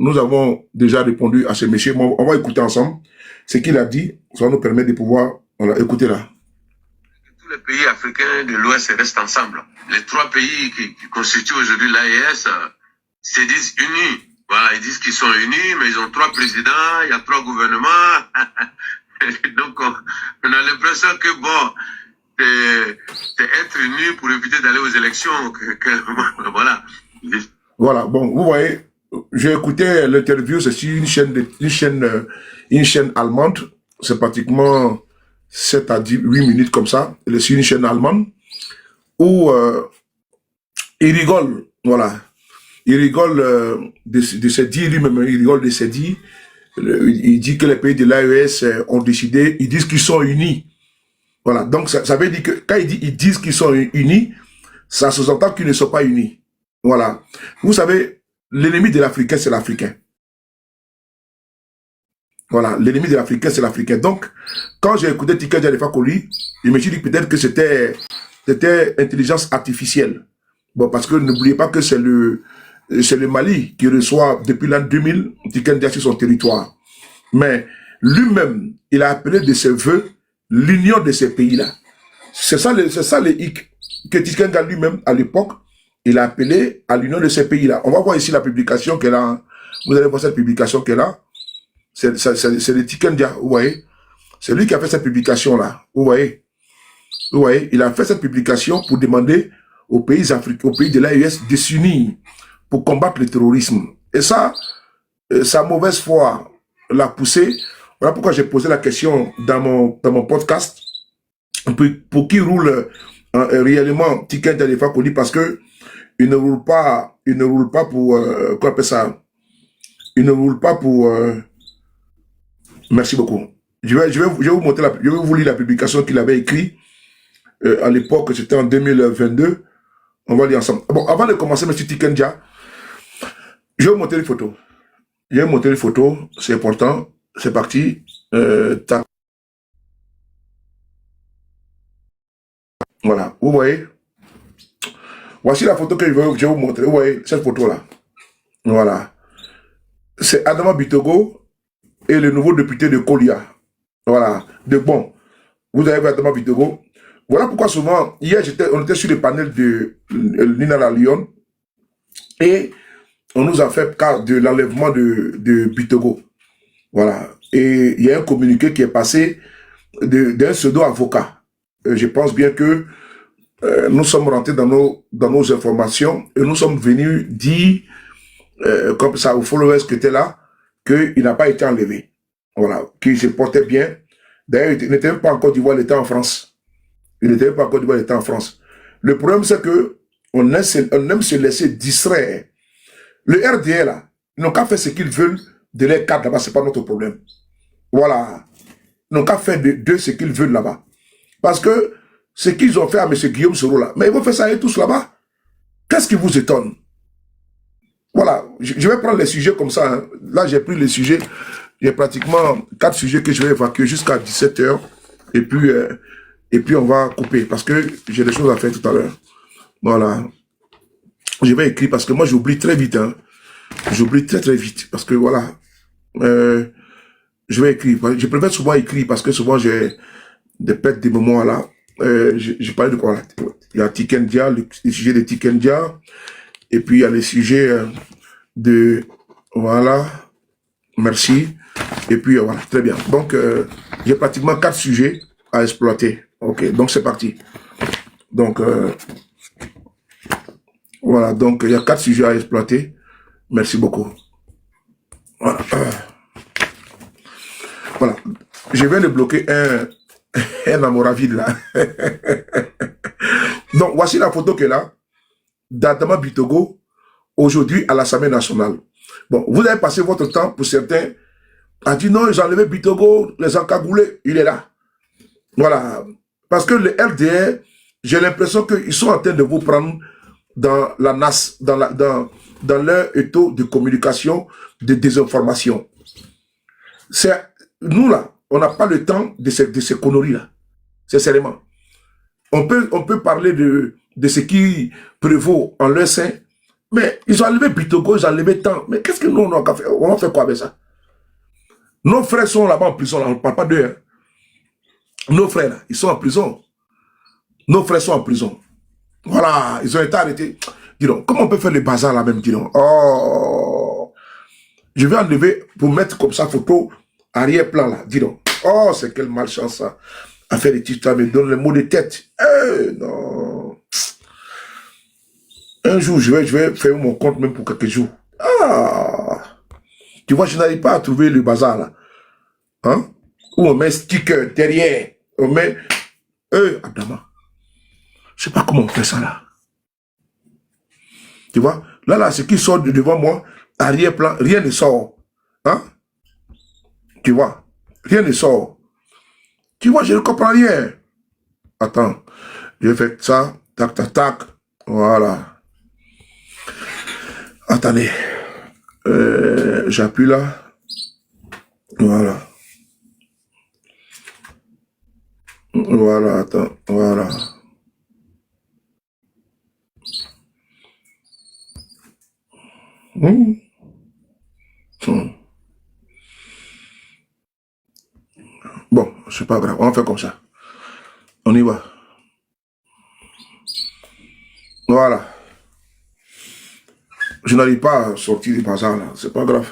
nous avons déjà répondu à ce monsieur. On va écouter ensemble ce qu'il a dit. Ça nous permet de pouvoir écouter là. Tous les pays africains de l'Ouest restent ensemble. Les 3 pays qui constituent aujourd'hui l'AES se disent unis. Voilà, ils disent qu'ils sont unis, mais ils ont 3 présidents, il y a 3 gouvernements. Donc, on a l'impression que, bon, c'est être unis pour éviter d'aller aux élections. Voilà. Voilà, bon, vous voyez, j'ai écouté l'interview, c'est sur une chaîne allemande. C'est pratiquement 7 à 8 minutes comme ça. C'est sur une chaîne allemande où il rigole, voilà. Il rigole de ses dits, lui-même, il rigole de ses dits. Il dit que les pays de l'AES ont décidé, ils disent qu'ils sont unis. Voilà, donc ça veut dire que quand ils disent qu'ils sont unis, ça sous-entend qu'ils ne sont pas unis. Voilà. Vous savez, l'ennemi de l'Africain, c'est l'Africain. Voilà, l'ennemi de l'Africain, c'est l'Africain. Donc, quand j'ai écouté Tiken Jah Fakoly, je me suis dit peut-être que c'était intelligence artificielle. Bon, parce que n'oubliez pas que c'est le Mali qui reçoit depuis l'an 2000 Tiken Jah sur son territoire. Mais lui-même, il a appelé de ses voeux l'union de ces pays-là. C'est ça le hic que Tiken Jah lui-même, à l'époque, il a appelé à l'union de ces pays-là. On va voir ici la publication qu'elle a. Vous allez voir cette publication qu'elle a. C'est le Tiken Jah, vous voyez. C'est lui qui a fait cette publication-là, vous voyez. Vous voyez, il a fait cette publication pour demander aux pays africains, aux pays de l'AES de s'unir pour combattre le terrorisme. Et ça, sa mauvaise foi l'a poussé. Voilà pourquoi j'ai posé la question dans mon podcast pour qui roule réellement Tiken Jah Fakoly, parce que il ne roule pas pour quoi appelle ça? Il ne roule pas pour merci beaucoup. Je vais vous montrer je vais vous lire la publication qu'il avait écrite à l'époque, c'était en 2022. On va lire ensemble. Bon, avant de commencer, M. Tiken Jah, je vais vous montrer les photos. Je vais vous montrer les photos, c'est important. C'est parti. Voilà, vous voyez. Voici la photo que je vais vous montrer. Vous voyez cette photo-là. Voilà. C'est Adama Bitogo et le nouveau député de Kolia. Voilà. Bon, vous avez vu Adama Bitogo. Voilà pourquoi souvent, hier, on était sur le panel de Nina La Lyon et on nous a fait cas de l'enlèvement de Bitogo. Voilà. Et il y a un communiqué qui est passé d'un pseudo-avocat. Je pense bien que nous sommes rentrés dans nos informations et nous sommes venus dire, comme ça, aux followers qui étaient là, qu'il n'a pas été enlevé. Voilà. Qu'il se portait bien. D'ailleurs, il n'était même pas en Côte d'Ivoire, il était en France. Il n'était même pas en Côte d'Ivoire, il était en France. Le problème, c'est que on aime se laisser distraire. Le RDA, là, ils n'ont qu'à faire ce qu'ils veulent de leur cadre là-bas, c'est pas notre problème. Voilà. Ils n'ont qu'à faire de ce qu'ils veulent là-bas. Parce que ce qu'ils ont fait à M. Guillaume Soro là, mais ils vont faire ça à eux tous là-bas. Qu'est-ce qui vous étonne? Voilà, je vais prendre les sujets comme ça. Hein. Là, j'ai pris les sujets. J'ai pratiquement 4 sujets que je vais évacuer jusqu'à 17 h. Et puis on va couper parce que j'ai des choses à faire tout à l'heure. Voilà. Je vais écrire parce que moi, j'oublie très vite. Hein. J'oublie très très vite parce que voilà. Je vais écrire. Je préfère souvent écrire parce que souvent j'ai des pertes de moments là. Je parlais de quoi là? Il y a Tiken Jah, le sujet de Tiken Jah. Et puis il y a les sujets de... Voilà. Merci. Et puis voilà, très bien. Donc, j'ai pratiquement 4 sujets à exploiter. Ok, donc c'est parti. Donc, voilà, donc il y a 4 sujets à exploiter. Merci beaucoup. Voilà. Voilà. Je viens de bloquer un amoravide là. Donc, voici la photo qu'elle a d'Adama Bitogo aujourd'hui à l'Assemblée nationale. Bon, vous avez passé votre temps, pour certains, à dire non, ils ont enlevé Bitogo, les encagoulés, il est là. Voilà. Parce que le RDR, j'ai l'impression qu'ils sont en train de vous prendre dans la NAS, dans leur étau de communication, de désinformation. Nous là, on n'a pas le temps de ces conneries-là. Sincèrement. On peut parler de ce qui prévaut en leur sein, Mais ils ont enlevé Bitogo, ils ont enlevé tant. Mais qu'est-ce que nous, on a fait? On a fait quoi avec ça? Nos frères sont là-bas en prison, là. On ne parle pas d'eux. Hein. Nos frères, là, ils sont en prison. Nos frères sont en prison. Voilà, ils ont été arrêtés. Dis donc, comment on peut faire le bazar là même, dis donc? Oh, je vais enlever pour mettre comme ça photo arrière-plan là, dis donc. Oh, c'est quelle malchance ça. À faire des titres, me donne les mots de tête. Non. Un jour, je vais faire mon compte même pour quelques jours. Ah, tu vois, je n'arrive pas à trouver le bazar là. Hein? Où on met sticker derrière. On met... Adama. Je sais pas comment on fait ça là. Tu vois? Là, ce qui sort de devant moi, arrière-plan, rien ne sort. Hein? Tu vois? Rien ne sort. Tu vois, je ne comprends rien. Attends. Je fais ça. Tac, tac, tac. Voilà. Attendez. J'appuie là. Voilà. Voilà, attends. Voilà. Bon, c'est pas grave, on va faire comme ça. On y va. Voilà. Je n'arrive pas à sortir du bazar là, c'est pas grave.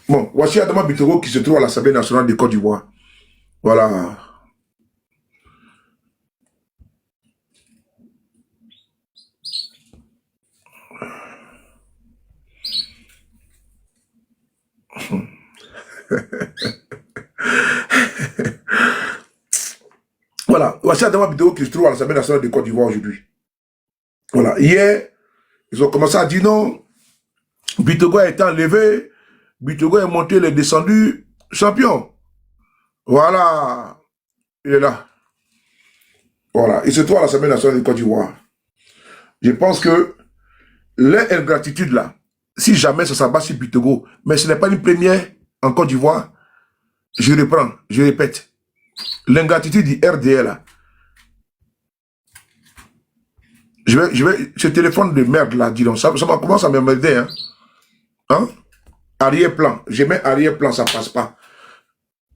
Bon, voici Adama Bitogo qui se trouve à l'Assemblée nationale de Côte d'Ivoire. Voilà. Voilà, voici Adama Bitogo qui se trouve à l'Assemblée nationale de Côte d'Ivoire aujourd'hui. Voilà, hier, ils ont commencé à dire non, Bitogo a été enlevé, Bitogo est monté, il est descendu, champion. Voilà, il est là. Voilà, il se trouve à l'Assemblée nationale de Côte d'Ivoire. Je pense que l'ingratitude là, si jamais ça s'abat sur Bitogo, mais ce n'est pas une première en Côte d'Ivoire, je reprends, je répète, l'ingratitude du RDL là, ce téléphone de merde là, dis donc, ça commence à m'emmerder, hein. Hein? Arrière-plan, je mets arrière-plan, ça passe pas.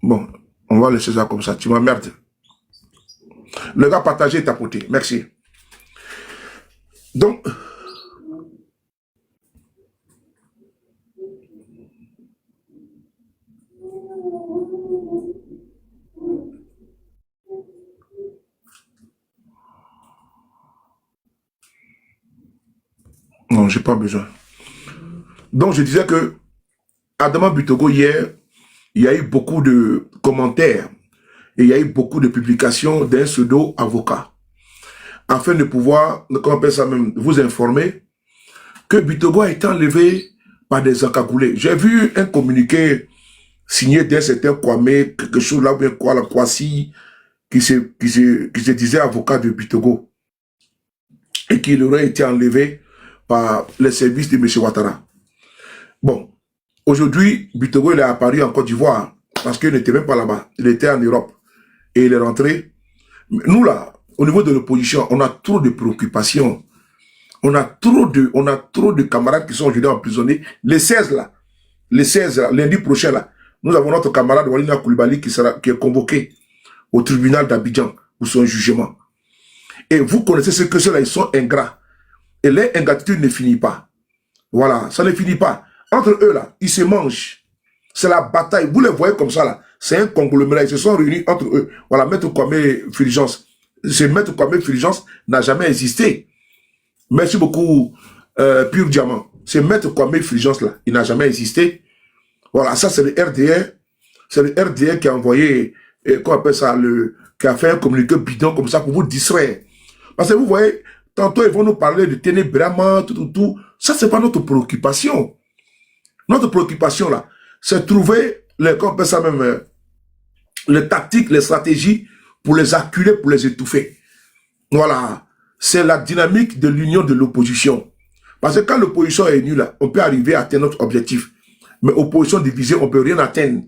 Bon, on va laisser ça comme ça, tu m'emmerdes. Le gars partagé et tapoté, merci. Donc, non, j'ai pas besoin. Donc, je disais que Adama Bitogo, hier, il y a eu beaucoup de commentaires et il y a eu beaucoup de publications d'un pseudo-avocat afin de pouvoir, comment on appelle ça même, vous informer que Bitogo a été enlevé par des encagoulés. J'ai vu un communiqué signé d'un certain Kwame, quelque chose là, ou bien quoi, la Kwasi, qui se disait avocat de Bitogo et qu'il aurait été enlevé par les services de M. Ouattara. Bon, aujourd'hui, Bitogo il est apparu en Côte d'Ivoire parce qu'il n'était même pas là-bas. Il était en Europe et il est rentré. Nous là, au niveau de l'opposition, on a trop de préoccupations. On a trop de camarades qui sont aujourd'hui emprisonnés. Les 16 là, lundi prochain là, nous avons notre camarade Walina Koulibaly qui est convoqué au tribunal d'Abidjan pour son jugement. Et vous connaissez ce que ceux-là, ils sont ingrats. Et leur ingratitude ne finit pas. Voilà, ça ne finit pas. Entre eux là, ils se mangent. C'est la bataille. Vous les voyez comme ça là. C'est un conglomérat. Ils se sont réunis entre eux. Voilà, Maître Kwame Fulgence. Ce Maître Kwame Fulgence n'a jamais existé. Merci beaucoup, Pur Diamant. Ce Maître Kwame Fulgence là, il n'a jamais existé. Voilà, ça c'est le RDR. C'est le RDR qui a envoyé, qu'on appelle ça, qui a fait un communiqué bidon comme ça pour vous distraire. Parce que vous voyez, tantôt ils vont nous parler de ténébrement, tout. Ça, c'est pas notre préoccupation. Notre préoccupation là, c'est trouver qu'on appelle ça même, les tactiques, les stratégies pour les acculer, pour les étouffer. Voilà. C'est la dynamique de l'union de l'opposition. Parce que quand l'opposition est nulle, là, on peut arriver à atteindre notre objectif. Mais opposition divisée, on ne peut rien atteindre.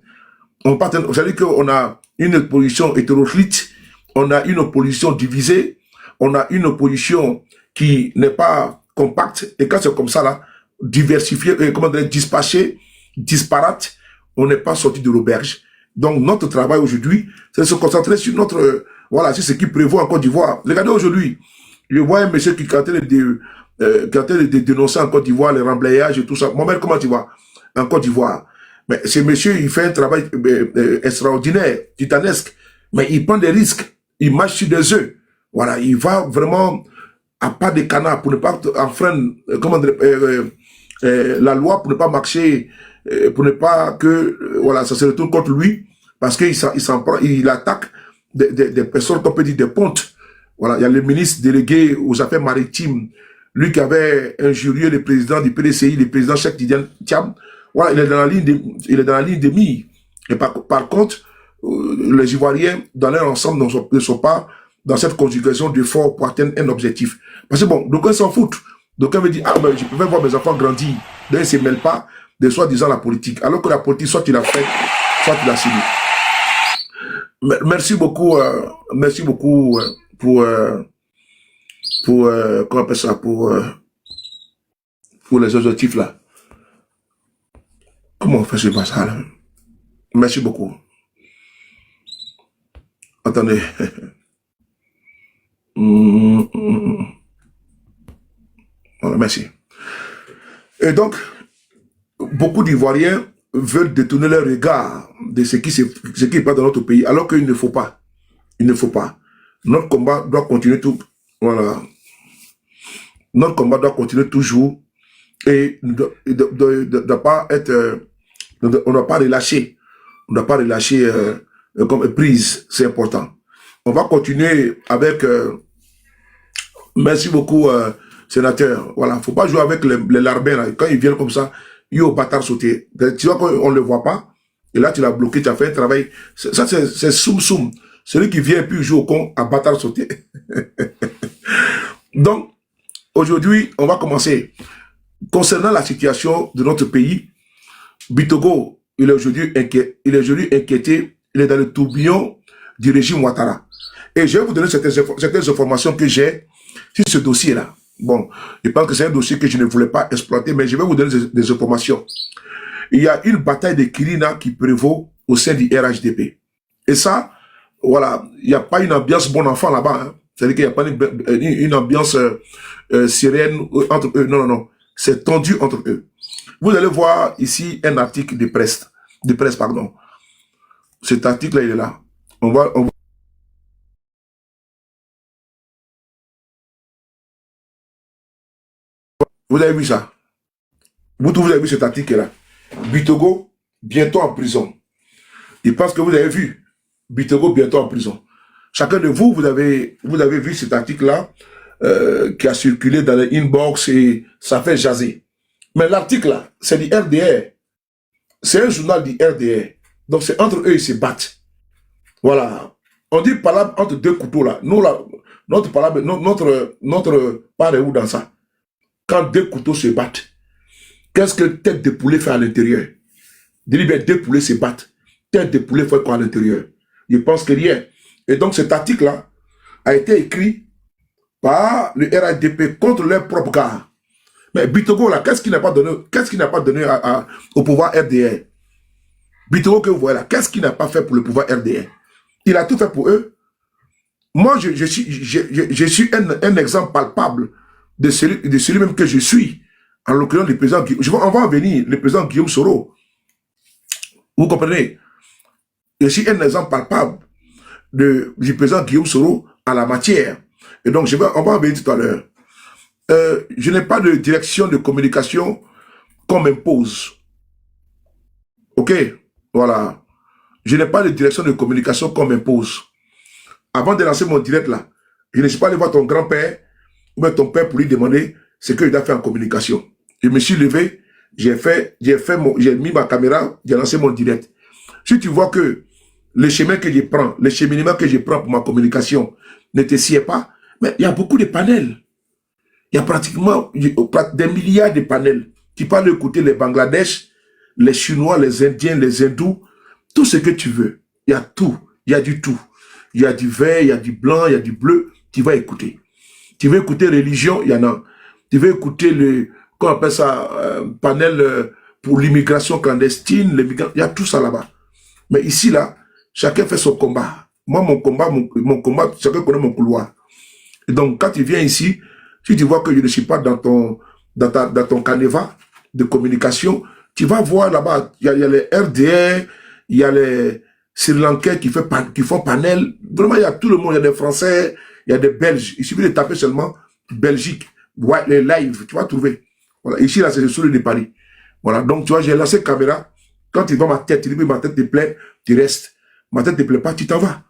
Vous savez qu'on a une opposition hétéroclite, on a une opposition divisée, on a une opposition qui n'est pas compacte, et quand c'est comme ça, là, diversifié, comment dire, dispatché, disparate, on n'est pas sorti de l'auberge. Donc, notre travail aujourd'hui, c'est de se concentrer sur notre, voilà, c'est ce qui prévaut en Côte d'Ivoire. Regardez aujourd'hui, je vois un monsieur qui est en train de dénoncer en Côte d'Ivoire les remblayages et tout ça. Mohamed, comment tu vois en Côte d'Ivoire? Mais ce monsieur, il fait un travail extraordinaire, titanesque, mais il prend des risques, il marche sur des œufs. Voilà, il va vraiment à pas de canard pour ne pas enfreindre comment dire, la loi, pour ne pas marcher, pour ne pas que voilà, ça se retourne contre lui, parce qu'il s'en prend, il attaque des personnes qu'on peut dire des pontes. Voilà, il y a le ministre délégué aux affaires maritimes, lui qui avait injurié le président du PDCI, le président Cheikh Tidiane Thiam. Voilà, il est dans la ligne de mire. Et par contre, les Ivoiriens, dans leur ensemble, ne sont pas dans cette conjugation d'efforts pour atteindre un objectif. Parce que bon, d'aucuns s'en foutent. D'aucuns veulent dire, ah ben, je peux voir mes enfants grandir. Donc, ils ne se mêlent pas de soi-disant la politique. Alors que la politique, soit tu l'as fait, soit tu l'as subi. Merci beaucoup pour comment on appelle ça, pour les objectifs là. Comment on fait ce passage là? Merci beaucoup. Attendez. Voilà, merci. Et donc, beaucoup d'Ivoiriens veulent détourner leur regard de ce qui se passe dans notre pays, alors qu'il ne faut pas. Il ne faut pas. Notre combat doit continuer tout. Voilà. Notre combat doit continuer toujours et ne doit pas être. On ne doit pas relâcher. On ne doit pas relâcher comme prise. C'est important. On va continuer avec. Merci beaucoup, sénateur. Voilà. Faut pas jouer avec les larbins là. Quand ils viennent comme ça, ils ont bâtard sauté. Tu vois qu'on ne le voit pas. Et là, tu l'as bloqué, tu as fait un travail. Ça, c'est soum. Celui qui vient et puis joue au con à bâtard sauté. Donc, aujourd'hui, on va commencer. Concernant la situation de notre pays, Bitogo, il est aujourd'hui inquiété. Il est dans le tourbillon du régime Ouattara. Et je vais vous donner certaines informations que j'ai sur ce dossier-là. Bon, je pense que c'est un dossier que je ne voulais pas exploiter, mais je vais vous donner des informations. Il y a une bataille de Kirina qui prévaut au sein du RHDP. Et ça, voilà, il n'y a pas une ambiance bon enfant là-bas. Hein. C'est-à-dire qu'il n'y a pas une ambiance sereine entre eux. Non. C'est tendu entre eux. Vous allez voir ici un article de presse, pardon. Cet article-là, il est là. Vous avez vu ça? Vous avez vu cet article-là? Bitogo, bientôt en prison. Je pense que vous avez vu. Bitogo, bientôt en prison. Chacun de vous, vous avez vu cet article-là qui a circulé dans les inbox et ça fait jaser. Mais l'article-là, c'est du RDR. C'est un journal du RDR. Donc, c'est entre eux, ils se battent. Voilà. On dit palabre entre deux couteaux, là. Nous, là, notre palabre, notre part est où dans ça? Quand deux couteaux se battent, qu'est-ce que tête de poulet fait à l'intérieur? Deux poulets se battent. Tête de poulet fait quoi à l'intérieur? Je pense que rien. Et donc, cet article-là a été écrit par le RHDP contre leur propre gars. Mais Bitogo, là, qu'est-ce qu'il n'a pas donné au pouvoir RDR? Bitogo que vous voyez là, qu'est-ce qu'il n'a pas fait pour le pouvoir RDR? Il a tout fait pour eux. Moi, je suis un exemple palpable de celui même que je suis. En l'occurrence, le président Guillaume. On va en venir, le président Guillaume Soro. Vous comprenez? Je suis un exemple palpable du président Guillaume Soro à la matière. Et donc, on va en venir tout à l'heure. Je n'ai pas de direction de communication qu'on m'impose. Ok? Voilà. Je n'ai pas de direction de communication qu'on m'impose. Avant de lancer mon direct là, je ne suis pas allé voir ton grand-père ou ton père pour lui demander ce qu'il a fait en communication. Je me suis levé, j'ai mis ma caméra, j'ai lancé mon direct. Si tu vois que le chemin que je prends, le cheminement que je prends pour ma communication ne te sied pas, mais il y a beaucoup de panels. Il y a pratiquement des milliards de panels. Tu peux aller écouter les Bangladesh, les Chinois, les Indiens, les Hindous, tout ce que tu veux. Il y a tout. Il y a du tout. Il y a du vert, il y a du blanc, il y a du bleu. Tu vas écouter. Tu veux écouter religion, il y en a. tu veux écouter le, qu'on appelle ça, panel pour l'immigration clandestine, il y a tout ça là-bas. Mais ici, là, chacun fait son combat. Moi, mon combat, chacun connaît mon couloir. Et donc, quand tu viens ici, si tu vois que je ne suis pas dans ton canevas de communication, tu vas voir là-bas, il y a les RDR, il y a les Sri Lankais qui font panel. Vraiment, il y a tout le monde. Il y a des Français, il y a des Belges. Il suffit de taper seulement Belgique, ouais, les lives, tu vas trouver. Voilà. Ici, là, c'est le soleil de Paris. Voilà. Donc, tu vois, j'ai lancé caméra. Quand tu vois ma tête, tu dis, ma tête te plaît, tu restes. Ma tête ne te plaît pas, tu t'en vas.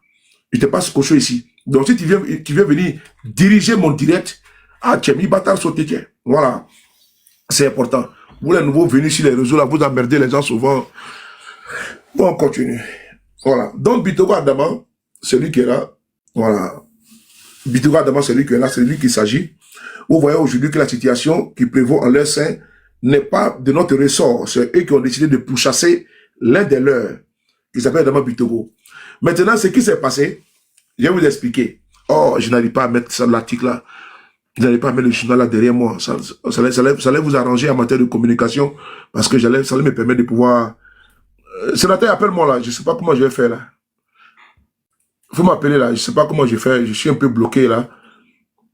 Je te passe cochon ici. Donc, si tu viens venir diriger mon direct, tu as mis bâtard sauté, tiens. Voilà. C'est important. Vous, les nouveaux venus sur les réseaux, là, vous emmerdez les gens souvent. Bon, on continue. Voilà. Donc, Bitogo Adama, celui qui est là, voilà. Bitogo Adama, celui qui est là, c'est lui qui s'agit. Vous voyez aujourd'hui que la situation qui prévaut en leur sein n'est pas de notre ressort. C'est eux qui ont décidé de pourchasser l'un des leurs, qui s'appelle Adama Bitogo. Maintenant, ce qui s'est passé, je vais vous expliquer. Oh, je n'arrive pas à mettre ça dans l'article là. Je n'arrive pas à mettre le journal là derrière moi. Ça allait vous arranger en matière de communication parce que ça allait me permettre de pouvoir... Sénateur, appelle-moi là. Je ne sais pas comment je vais faire là. Il faut m'appeler là. Je ne sais pas comment je vais faire. Je suis un peu bloqué là.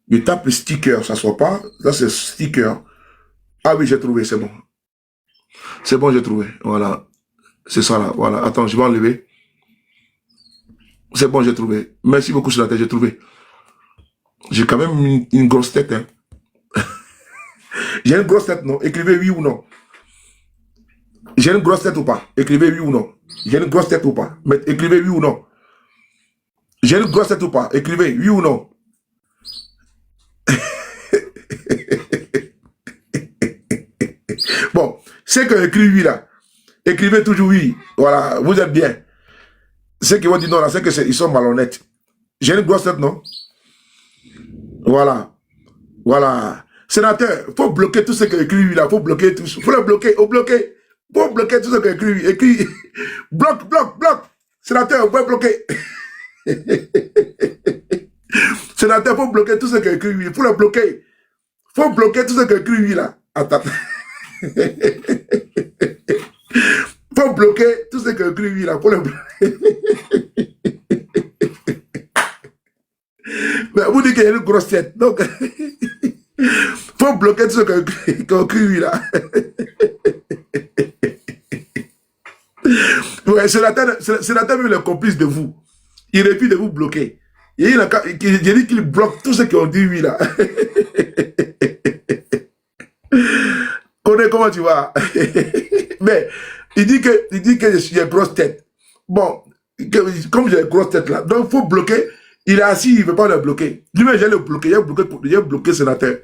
Je tape le sticker. Ça ne soit pas. Là, c'est sticker. Ah oui, j'ai trouvé. C'est bon. C'est bon, j'ai trouvé. Voilà. C'est ça là. Voilà. Attends, je vais enlever. C'est bon, j'ai trouvé. Merci beaucoup, sénateur. J'ai trouvé. J'ai quand même une grosse tête. Hein. J'ai une grosse tête, non? Écrivez oui ou non. J'ai une grosse tête ou pas? Écrivez oui ou non. J'ai une grosse tête ou pas? Mais écrivez oui ou non. J'ai une grosse tête ou pas? Écrivez oui ou non. Bon, c'est que écrit oui là. Écrivez toujours oui. Voilà, vous êtes bien. Ceux qui vont dire non là, c'est qu'ils sont malhonnêtes. J'ai une grosse tête, non? Voilà. Voilà. Sénateur, il faut bloquer tout ce qui est écrit lui là. Il faut bloquer tout. Il faut le bloquer. Au bloquer. Il faut bloquer tout ce qui est écrit lui. Écrit. Bloc, bloc, bloc. Sénateur, il faut bloquer. Sénateur, il faut bloquer tout ce qui est écrit lui. Il faut le bloquer. Il faut bloquer tout ce qui est écrit lui là. Attends. Il faut bloquer tout ce qui est écrit lui là. Il faut le bloquer. Mais vous dites qu'il y a une grosse tête. Donc, il faut bloquer tout ce qui est écrit lui là. Ouais, sénateur même le complice de vous. Il refuse de vous bloquer. Et il dit qu'il bloque tout ce qui ont dit oui là. Comment tu vas? Mais il dit que je suis une grosse tête. Bon, comme j'ai une grosse tête là, donc il faut bloquer. Il est assis, il ne veut pas le bloquer. Lui-même, j'ai le bloqué. J'ai bloqué le sénateur.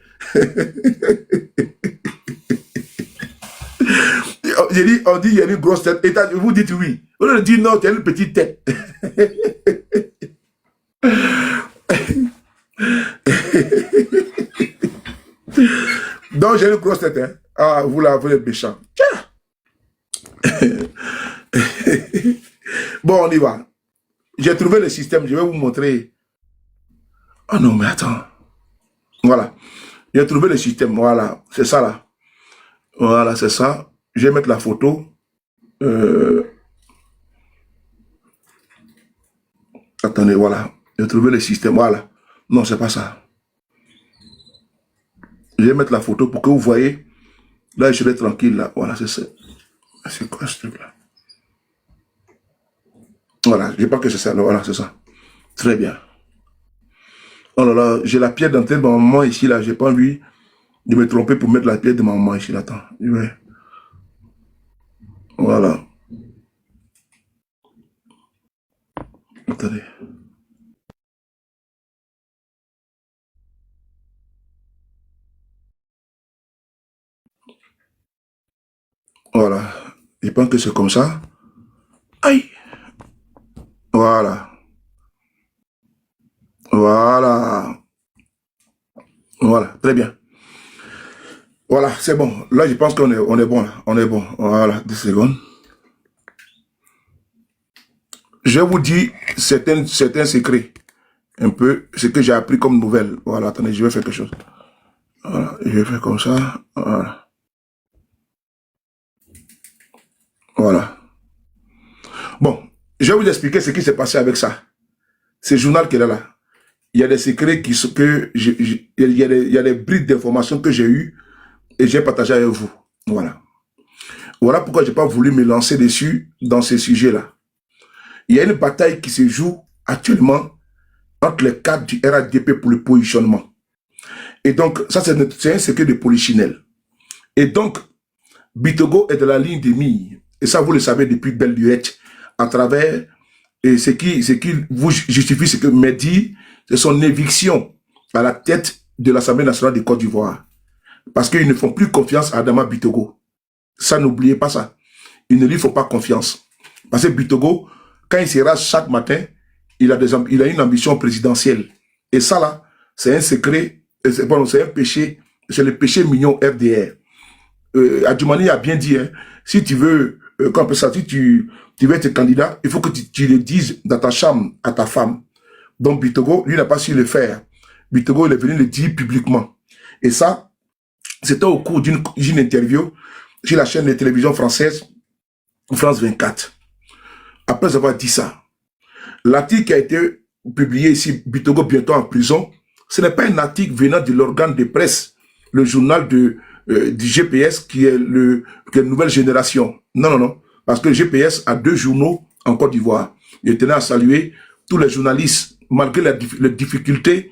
On dit il y a une grosse tête. Et vous dites oui. On dit non, tu as une petite tête. Donc j'ai une grosse tête. Hein. Ah, vous là, vous êtes méchant. Bon, on y va. J'ai trouvé le système. Je vais vous montrer. Oh non, mais attends. Voilà. J'ai trouvé le système. Voilà. C'est ça là. Voilà, c'est ça. Je vais mettre la photo. Attendez, voilà. J'ai trouvé le système. Voilà. Non, c'est pas ça. Je vais mettre la photo pour que vous voyez. Là, je serai tranquille. Là. Voilà, c'est ça. C'est quoi ce truc-là? Voilà, je pense que c'est ça. Voilà, c'est ça. Très bien. Oh là là, j'ai la pierre d'entrée de ma maman ici, là. J'ai pas envie de me tromper pour mettre la pierre de ma maman ici. Là. Attends. Ouais. Voilà. Attendez. Voilà. Je pense que c'est comme ça. Aïe. Voilà. Voilà. Voilà. Très bien. Voilà, c'est bon. Là, je pense qu'on est bon. Là. On est bon. Voilà. 2 secondes. Je vous dis certains secrets. Un peu ce que j'ai appris comme nouvelle. Voilà. Attendez, je vais faire quelque chose. Voilà, je vais faire comme ça. Voilà. Voilà. Bon, je vais vous expliquer ce qui s'est passé avec ça. Ce journal qui est là. Il y a des secrets qui sont que il y a des brides d'informations que j'ai eues et j'ai partagé avec vous. Voilà. Voilà pourquoi je n'ai pas voulu me lancer dessus dans ces sujets-là. Il y a une bataille qui se joue actuellement entre les cadres du RHDP pour le positionnement. Et donc, ça, c'est un secret de polichinelle. Et donc, Bitogo est de la ligne des mires. Et ça, vous le savez depuis belle lurette, à travers ce qui vous justifie, c'est que Mehdi, c'est son éviction à la tête de l'Assemblée nationale de Côte d'Ivoire. Parce qu'ils ne font plus confiance à Adama Bitogo. Ça, n'oubliez pas ça. Ils ne lui font pas confiance. Parce que Bitogo, quand il se rase chaque matin, il a une ambition présidentielle. Et ça, là, c'est un secret, c'est un péché, c'est le péché mignon FDR. Adjumani a bien dit, hein, si tu veux, si tu veux être candidat, il faut que tu le dises dans ta chambre à ta femme. Donc Bitogo, lui, n'a pas su le faire. Bitogo, il est venu le dire publiquement. Et ça, c'était au cours d'une interview sur la chaîne de télévision française, France 24. Après avoir dit ça, l'article qui a été publié ici, Bitogo bientôt en prison, ce n'est pas un article venant de l'organe de presse, le journal du GPS qui est Nouvelle Génération. Non, non, non. Parce que le GPS a 2 journaux en Côte d'Ivoire. Je tenais à saluer tous les journalistes, malgré les difficultés,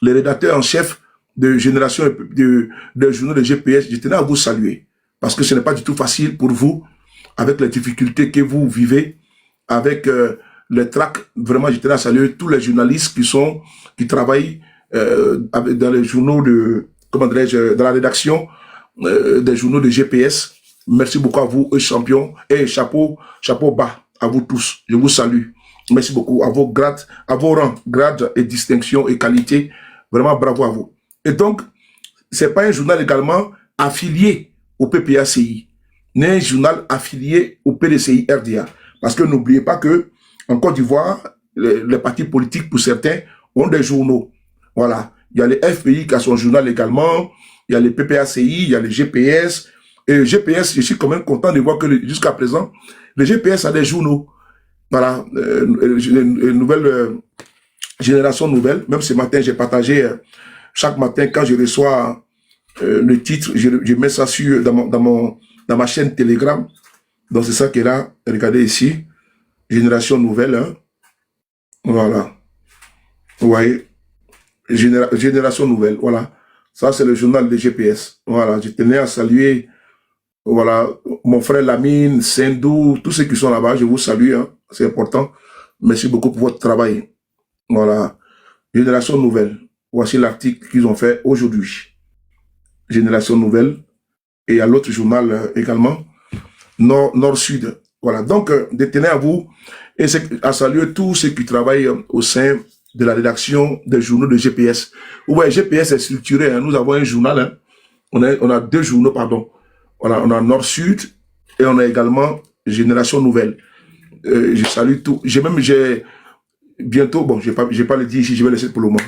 les rédacteurs en chef de Génération, de journaux de GPS, je tenais à vous saluer. Parce que ce n'est pas du tout facile pour vous, avec les difficultés que vous vivez, avec les tracts. Vraiment, je tenais à saluer tous les journalistes qui travaillent dans les journaux dans la rédaction des journaux de GPS. Merci beaucoup à vous, champions, et chapeau bas à vous tous. Je vous salue. Merci beaucoup à vos grades, à vos rangs, grades et distinctions et qualités. Vraiment bravo à vous. Et donc, c'est pas un journal également affilié au PPACI, ni un journal affilié au PDCI RDA. Parce que n'oubliez pas que en Côte d'Ivoire, les partis politiques, pour certains, ont des journaux. Voilà. Il y a le FPI qui a son journal également. Il y a le PPACI, il y a le GPS. Et le GPS, je suis quand même content de voir que jusqu'à présent, le GPS a des journaux. Voilà. Nouvelle Génération Nouvelle. Même ce matin, j'ai partagé chaque matin quand je reçois le titre, je mets ça dans ma chaîne Telegram. Donc c'est ça qui est là. Regardez ici. Génération Nouvelle. Hein. Voilà. Vous voyez. Génération Nouvelle. Voilà. Ça, c'est le journal de GPS. Voilà. Je tenais à saluer, voilà, mon frère Lamine, Sendou, tous ceux qui sont là-bas. Je vous salue. Hein. C'est important. Merci beaucoup pour votre travail. Voilà. Génération Nouvelle. Voici l'article qu'ils ont fait aujourd'hui. Génération Nouvelle. Et il y a l'autre journal également. Nord-Sud. Voilà. Donc, tenez à vous et à saluer tous ceux qui travaillent au sein de la rédaction des journaux de GPS. Ouais, GPS est structuré. Hein. Nous avons un journal. Hein. On a 2 journaux, pardon. On a Nord-Sud et on a également Génération Nouvelle. Je salue tout. J'ai bientôt, bon, je vais pas le dire ici, je vais laisser pour le moment.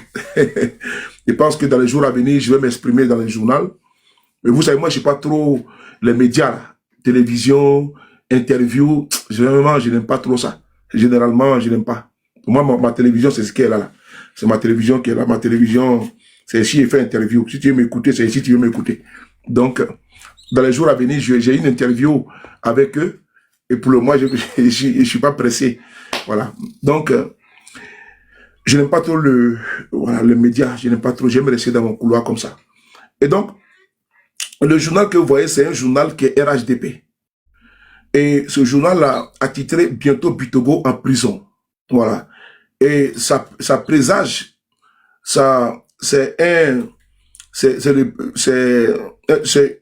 Je pense que dans les jours à venir, je vais m'exprimer dans le journal. Mais vous savez, moi, je ne suis pas trop les médias, là. Télévision, interview. Généralement, je n'aime pas trop ça. Généralement, je n'aime pas. Pour moi, ma télévision, c'est ce qu'elle est là. C'est ma télévision qui est là. Ma télévision, c'est ici, je fais interview. Si tu veux m'écouter, c'est ici, tu veux m'écouter. Donc, dans les jours à venir, j'ai une interview avec eux. Et pour le moment, je ne suis pas pressé. Voilà. Donc, je n'aime pas trop le média. Je n'aime pas trop. J'aime rester dans mon couloir comme ça. Et donc, le journal que vous voyez, c'est un journal qui est RHDP. Et ce journal-là a titré bientôt Bitogo en prison. Voilà. Et ça présage, c'est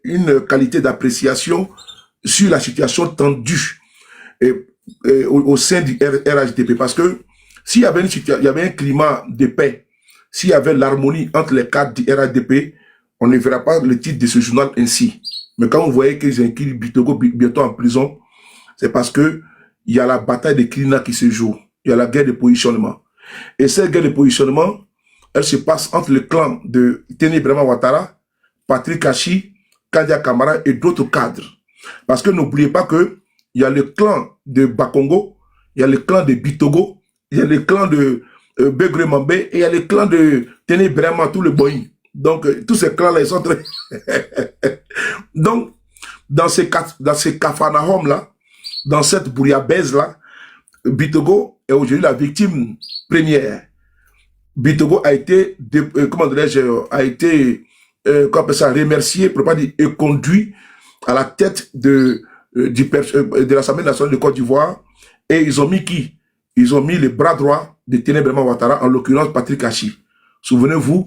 une qualité d'appréciation sur la situation tendue au sein du RHDP. Parce que s'il y avait un climat de paix, s'il y avait l'harmonie entre les cadres du RHDP, on ne verra pas le titre de ce journal ainsi. Mais quand vous voyez qu'ils inscrivent Bitogo bientôt en prison, c'est parce que il y a la bataille de Kilina qui se joue. Il y a la guerre de positionnement. Et cette guerre de positionnement, elle se passe entre le clan de Téné Brahma Ouattara Patrick Hachi, Kandia Kamara et d'autres cadres. Parce que n'oubliez pas que il y a le clan de Bakongo, il y a le clan de Bitogo, il y a le clan de Begre Mambe et il y a le clan de Tene Brema, tout le Boeing. Donc, tous ces clans-là, ils sont très... Donc, dans ces Kafanahom-là, dans cette bouillabaisse-là, Bitogo est aujourd'hui la victime première. Bitogo a été, comment dirais-je, a été, remercié, pour pas dire, et conduit à la tête de l'Assemblée nationale de Côte d'Ivoire. Et ils ont mis qui? Ils ont mis le bras droit de Ténébrema Ouattara, en l'occurrence Patrick Hachi. Souvenez-vous,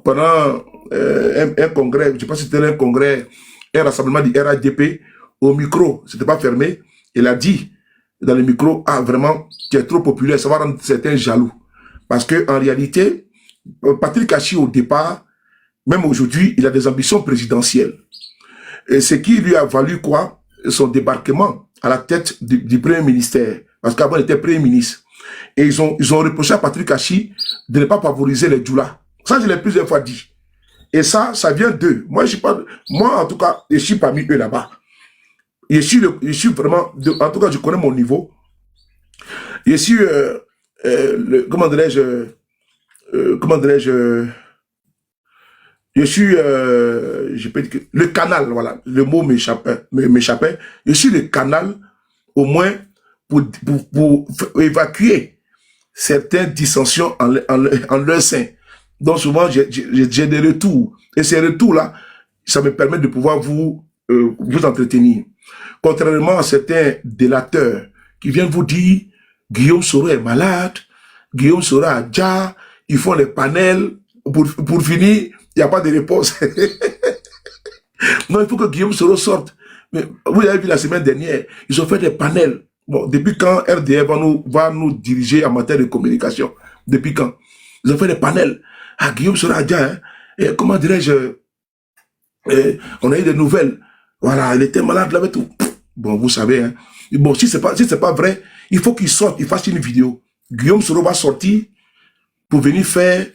pendant un congrès, je ne sais pas si c'était un congrès, un rassemblement du RADP, au micro, c'était pas fermé, il a dit dans le micro, ah vraiment, tu es trop populaire, ça va rendre certains jaloux. Parce que en réalité, Patrick Hachi au départ, même aujourd'hui, il a des ambitions présidentielles. Et ce qui lui a valu quoi? Son débarquement à la tête du Premier ministère. Parce qu'avant, il était Premier ministre. Et ils ont reproché à Patrick Hachi de ne pas favoriser les djoulas. Ça, je l'ai plusieurs fois dit. Et ça vient d'eux. Moi, en tout cas, je suis parmi eux là-bas. Je suis vraiment, en tout cas, je connais mon niveau. Je suis, comment dirais-je, je suis, je peux dire que le canal, voilà, le mot m'échappait. Je suis le canal, au moins, pour évacuer certaines dissensions en leur sein. Donc souvent, j'ai des retours. Et ces retours-là, ça me permet de pouvoir vous entretenir. Contrairement à certains délateurs qui viennent vous dire Guillaume Soro est malade, Guillaume Soro a déjà, ils font les panels. Pour finir, il n'y a pas de réponse. Non, il faut que Guillaume Soro sorte. Mais vous avez vu la semaine dernière, ils ont fait des panels. Bon, depuis quand RDF va nous diriger en matière de communication? Depuis quand? Ils ont fait des panels. Ah, Guillaume Soro a déjà, hein? Et comment dirais-je, on a eu des nouvelles. Voilà, il était malade, là, tout. Bon, vous savez, hein. Bon, si c'est pas vrai, il faut qu'il sorte, il fasse une vidéo. Guillaume Soro va sortir pour venir faire,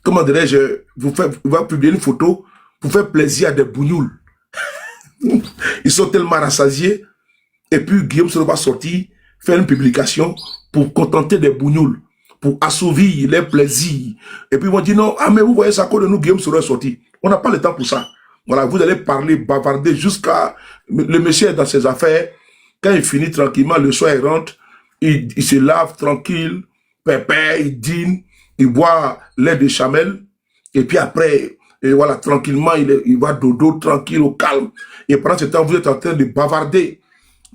comment dirais-je, il va publier une photo pour faire plaisir à des bougnoules. Ils sont tellement rassasiés. Et puis Guillaume Soro va sortir, faire une publication pour contenter des bougnoules, pour assouvir les plaisirs. Et puis ils vont dire non, ah mais vous voyez ça, à cause de nous, Guillaume Soro est sorti. On n'a pas le temps pour ça. Voilà, vous allez parler, bavarder jusqu'à... Le monsieur est dans ses affaires. Quand il finit tranquillement, le soir il rentre, il se lave tranquille, pépère, il dîne, il boit lait de chamel, et puis après, et voilà, tranquillement, il va dodo, tranquille, au calme. Et pendant ce temps, vous êtes en train de bavarder.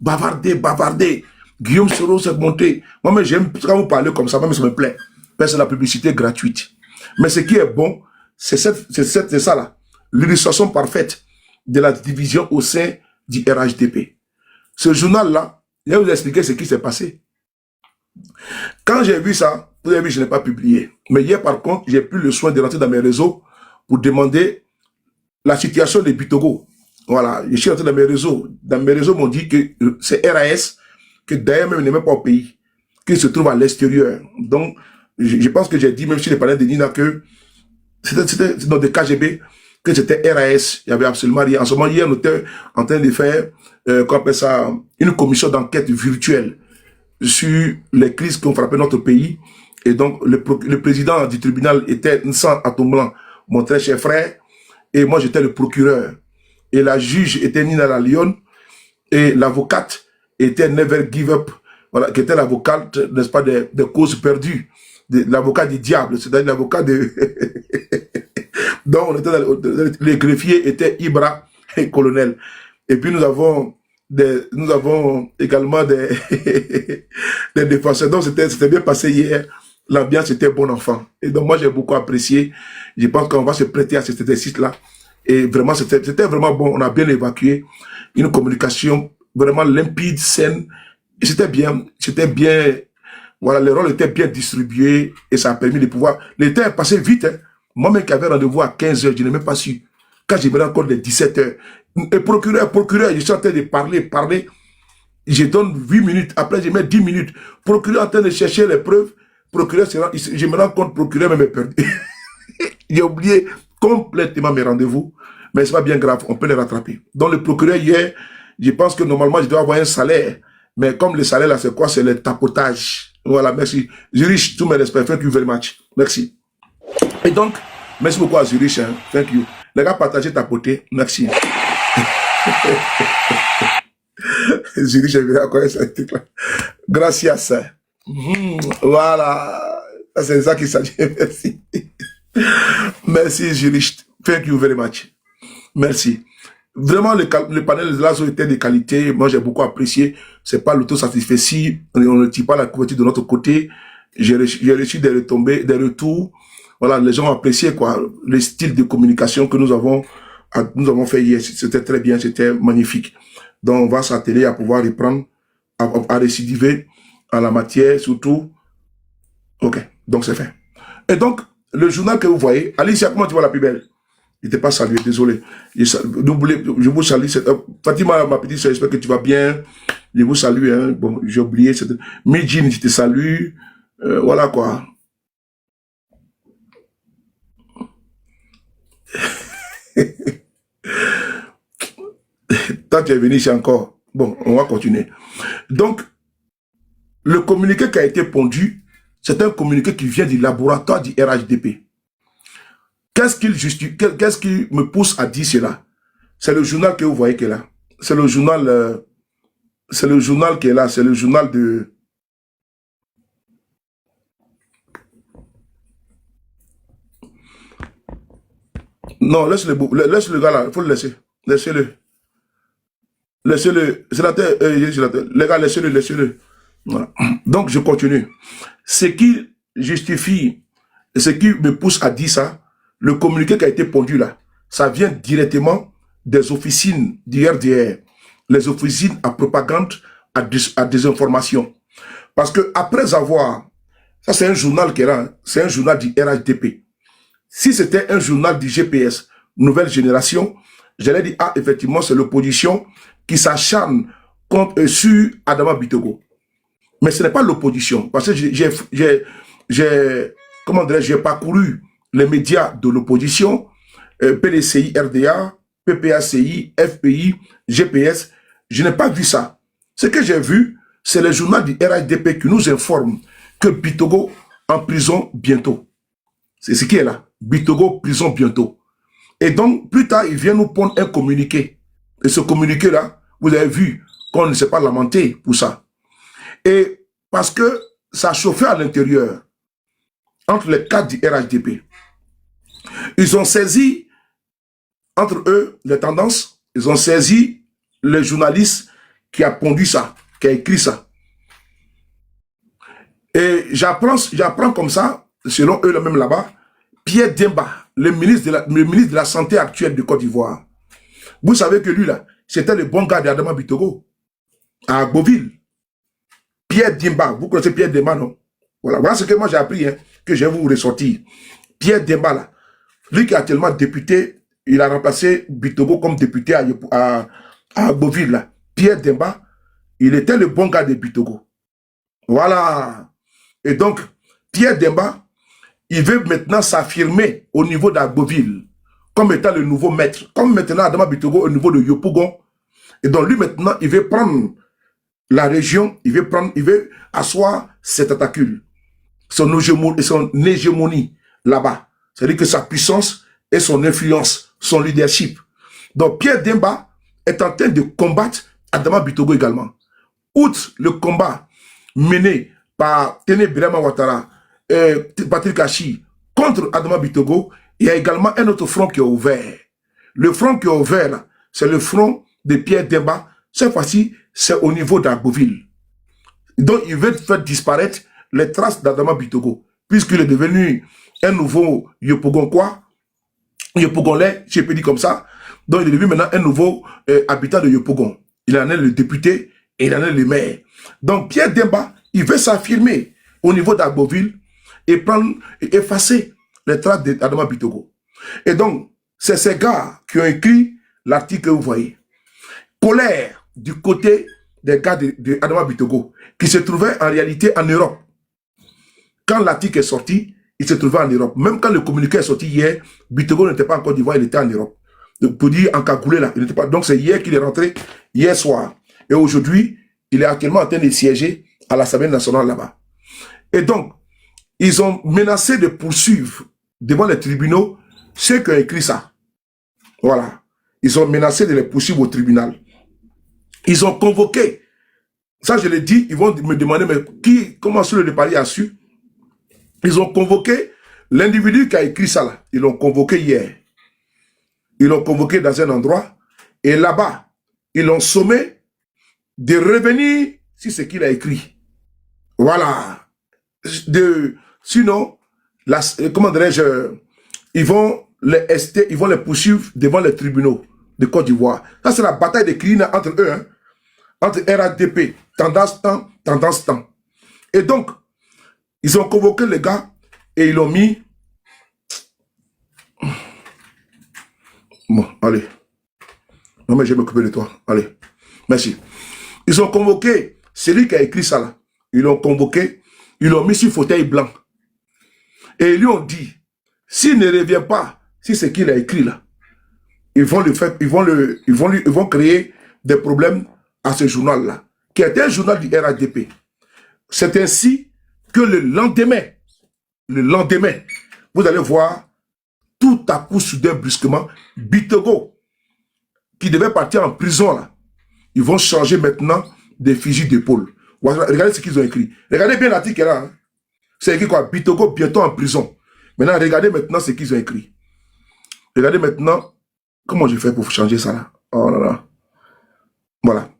Bavarder. Guillaume Soro s'est monté. Moi, j'aime quand vous parlez comme ça, même ça me plaît. Parce que c'est la publicité gratuite. Mais ce qui est bon, c'est ça là. L'illustration parfaite de la division au sein du RHDP. Ce journal-là, je vais vous expliquer ce qui s'est passé. Quand j'ai vu ça, vous avez vu, je n'ai pas publié. Mais hier, par contre, j'ai pris le soin de rentrer dans mes réseaux pour demander la situation de Bitogo. Voilà, je suis rentré dans mes réseaux. Dans mes réseaux, m'ont dit que c'est RAS, que d'ailleurs même n'est même pas au pays, qu'il se trouve à l'extérieur. Donc, je pense que j'ai dit, même si les parlais de Nina, que c'était dans des KGB, que c'était RAS. Il n'y avait absolument rien. En ce moment, hier, on était en train de faire, qu'on appelle ça, une commission d'enquête virtuelle sur les crises qui ont frappé notre pays. Et donc, le président du tribunal était Nsan Atomblan, mon très cher frère, et moi, j'étais le procureur. Et la juge était Nina Lalion, et l'avocate était Never Give Up, voilà, qui était l'avocate, n'est-ce pas, des causes perdues, l'avocat du diable, c'est-à-dire l'avocat de... Donc, on était les greffiers étaient Ibra et colonel. Et puis, nous avons également des défenseurs. Donc, c'était bien passé hier. L'ambiance était bon enfant. Et donc, moi, j'ai beaucoup apprécié. Je pense qu'on va se prêter à cet exercice-là. Et vraiment, c'était vraiment bon. On a bien évacué une communication vraiment limpide, saine. Et c'était bien. Voilà, les rôles étaient bien distribués et ça a permis de pouvoir... Le temps est passé vite. Hein. Moi-même qui avais rendez-vous à 15 h, je n'ai même pas su. Quand je me rends compte de 17 h. Et procureur, je suis en train de parler. Je donne 8 minutes. Après, je mets 10 minutes. Procureur en train de chercher les preuves. Procureur, je me rends compte, procureur même est perdu. J'ai oublié complètement mes rendez-vous. mais c'est pas bien grave, on peut les rattraper. Donc le procureur hier, je pense que normalement je dois avoir un salaire, mais comme le salaire là c'est quoi? C'est le tapotage. Voilà, merci. Zurich, tous mes respects, thank you very much. Merci. Et donc, merci beaucoup à Zurich, hein. Thank you. Les gars, partagez, tapotez, merci. Zurich, je vais encore ce truc-là. Gracias. Voilà. C'est ça qui s'agit. Merci. Merci, Zurich. Thank you very much. Merci. Vraiment, le panel de Lazo était de qualité. Moi, j'ai beaucoup apprécié. C'est pas l'autosatisfait. On ne tire pas la couverture de notre côté. J'ai reçu des retombées, des retours. Voilà, les gens ont apprécié, quoi, le style de communication que nous avons fait hier. C'était très bien, c'était magnifique. Donc, on va s'atteler à pouvoir reprendre, à récidiver en la matière, surtout. Ok, donc c'est fait. Et donc, le journal que vous voyez, Alicia, comment tu vois la plus belle? Je ne t'ai pas salué, désolé. Je vous salue. Fatima, ma petite soeur, j'espère que tu vas bien. Je vous salue. Hein. Bon, j'ai oublié. Midjin, je te salue. Voilà quoi. Tant que tu es venu ici encore. Bon, on va continuer. Donc, le communiqué qui a été pondu, c'est un communiqué qui vient du laboratoire du RHDP. Qu'est-ce qui me pousse à dire cela? C'est le journal que vous voyez qui est là. C'est le journal qui est là. C'est le journal de... Non, laisse le gars là. Il faut le laisser. Laissez-le. Laissez-le. Les gars, laissez-le. Voilà. Donc, je continue. Ce qui justifie, ce qui me pousse à dire ça, le communiqué qui a été pondu là, ça vient directement des officines du RDR, les officines à propagande, à désinformation. Parce que après avoir, ça c'est un journal qui est là, c'est un journal du RHDP. Si c'était un journal du GPS, nouvelle génération, j'allais dire, ah, effectivement, c'est l'opposition qui s'acharne sur Adama Bitogo. Mais ce n'est pas l'opposition, parce que j'ai parcouru les médias de l'opposition, PDCI, RDA, PPACI, FPI, GPS, je n'ai pas vu ça. Ce que j'ai vu, c'est le journal du RHDP qui nous informe que Bitogo en prison bientôt. C'est ce qui est là. Bitogo, prison bientôt. Et donc, plus tard, il vient nous prendre un communiqué. Et ce communiqué-là, vous avez vu qu'on ne s'est pas lamenté pour ça. Et parce que ça chauffait à l'intérieur, entre les cadres du RHDP. Ils ont saisi, entre eux, les tendances, ils ont saisi le journaliste qui a pondu ça, qui a écrit ça. Et j'apprends comme ça, selon eux, même là-bas, Pierre Demba, le ministre de la Santé actuel de Côte d'Ivoire. Vous savez que lui, là, c'était le bon gars d'Adama Bitogo, à Beauville. Pierre Demba, vous connaissez Pierre Demba, non? Voilà ce que moi j'ai appris, hein, que je vais vous ressortir. Pierre Demba, là, lui qui est actuellement député, il a remplacé Bitogo comme député à Beauville, là. Pierre Demba, il était le bon gars de Bitogo. Voilà. Et donc, Pierre Demba, il veut maintenant s'affirmer au niveau d'Agboville comme étant le nouveau maître. Comme maintenant Adama Bitogo au niveau de Yopougon. Et donc lui maintenant, il veut prendre la région, il veut asseoir cette tentacule, son hégémonie là-bas. C'est-à-dire que sa puissance et son influence, son leadership. Donc Pierre Demba est en train de combattre Adama Bitogo également. Outre le combat mené par Tene Birama Ouattara, Patrick Achi contre Adama Bitogo, il y a également un autre front qui est ouvert. Le front qui est ouvert, c'est le front de Pierre Demba. Cette fois-ci, c'est au niveau d'Agboville. Donc, il veut faire disparaître les traces d'Adama Bitogo, puisqu'il est devenu un nouveau Yopougonquois, Yopougonais, je peux dire comme ça. Donc, il est devenu maintenant un nouveau habitant de Yopougon. Il en est le député et il en est le maire. Donc, Pierre Demba, il veut s'affirmer au niveau d'Agboville et effacer les traces d'Adama Bitogo. Et donc, c'est ces gars qui ont écrit l'article que vous voyez. Colère du côté des gars d'Adama Bitogo, qui se trouvaient en réalité en Europe. Quand l'article est sorti, il se trouvait en Europe. Même quand le communiqué est sorti hier, Bitogo n'était pas en Côte d'Ivoire, il était en Europe. pour dire encagoulé là. Il n'était pas. Donc c'est hier qu'il est rentré, hier soir. Et aujourd'hui, il est actuellement en train de siéger à l'Assemblée nationale là-bas. Et donc, ils ont menacé de poursuivre devant les tribunaux ceux qui ont écrit ça. Voilà. Ils ont menacé de les poursuivre au tribunal. Ils ont convoqué. Ça, je l'ai dit, ils vont me demander, mais comment sur le pari a su? Ils ont convoqué l'individu qui a écrit ça là. Ils l'ont convoqué hier. Ils l'ont convoqué dans un endroit. Et là-bas, ils l'ont sommé de revenir sur ce qu'il a écrit. Voilà. Sinon, comment dirais-je, ils vont les poursuivre devant les tribunaux de Côte d'Ivoire. Ça, c'est la bataille des cris entre eux, hein, entre RADP, tendance temps. Et donc, ils ont convoqué les gars et ils l'ont mis. Bon, allez. Non, mais je vais m'occuper de toi. Allez. Merci. Ils ont convoqué celui qui a écrit ça là. Ils l'ont convoqué. Ils l'ont mis sur fauteuil blanc. Et ils lui ont dit, s'il ne revient pas sur ce qu'il a écrit là, ils vont créer des problèmes à ce journal-là, qui est un journal du RADP. C'est ainsi que le lendemain, vous allez voir, tout à coup, soudain, brusquement, Bitogo, qui devait partir en prison là, ils vont changer maintenant des fusils d'épaule. Regardez ce qu'ils ont écrit. Regardez bien l'article là. Hein. C'est écrit quoi? Bitogo bientôt en prison. Maintenant, regardez maintenant ce qu'ils ont écrit. Regardez maintenant comment j'ai fait pour changer ça là. Oh là là. Voilà.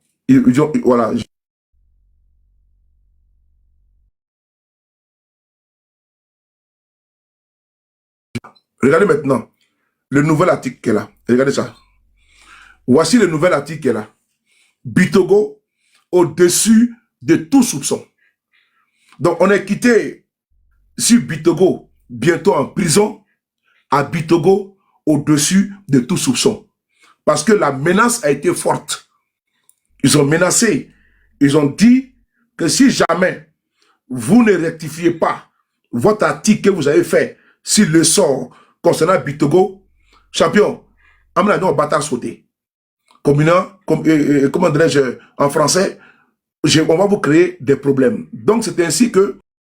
Voilà. Regardez maintenant le nouvel article qui est là. Regardez ça. Voici le nouvel article qui est là. Bitogo au-dessus de tout soupçon. Donc, on est quitté sur Bitogo, bientôt en prison, à Bitogo, au-dessus de tout soupçon. Parce que la menace a été forte. Ils ont menacé. Ils ont dit que si jamais vous ne rectifiez pas votre article que vous avez fait sur le sort concernant Bitogo, champion, amenez-nous au bâtard sauté. Comment dirais-je en français, on va vous créer des problèmes. Donc, c'est ainsi que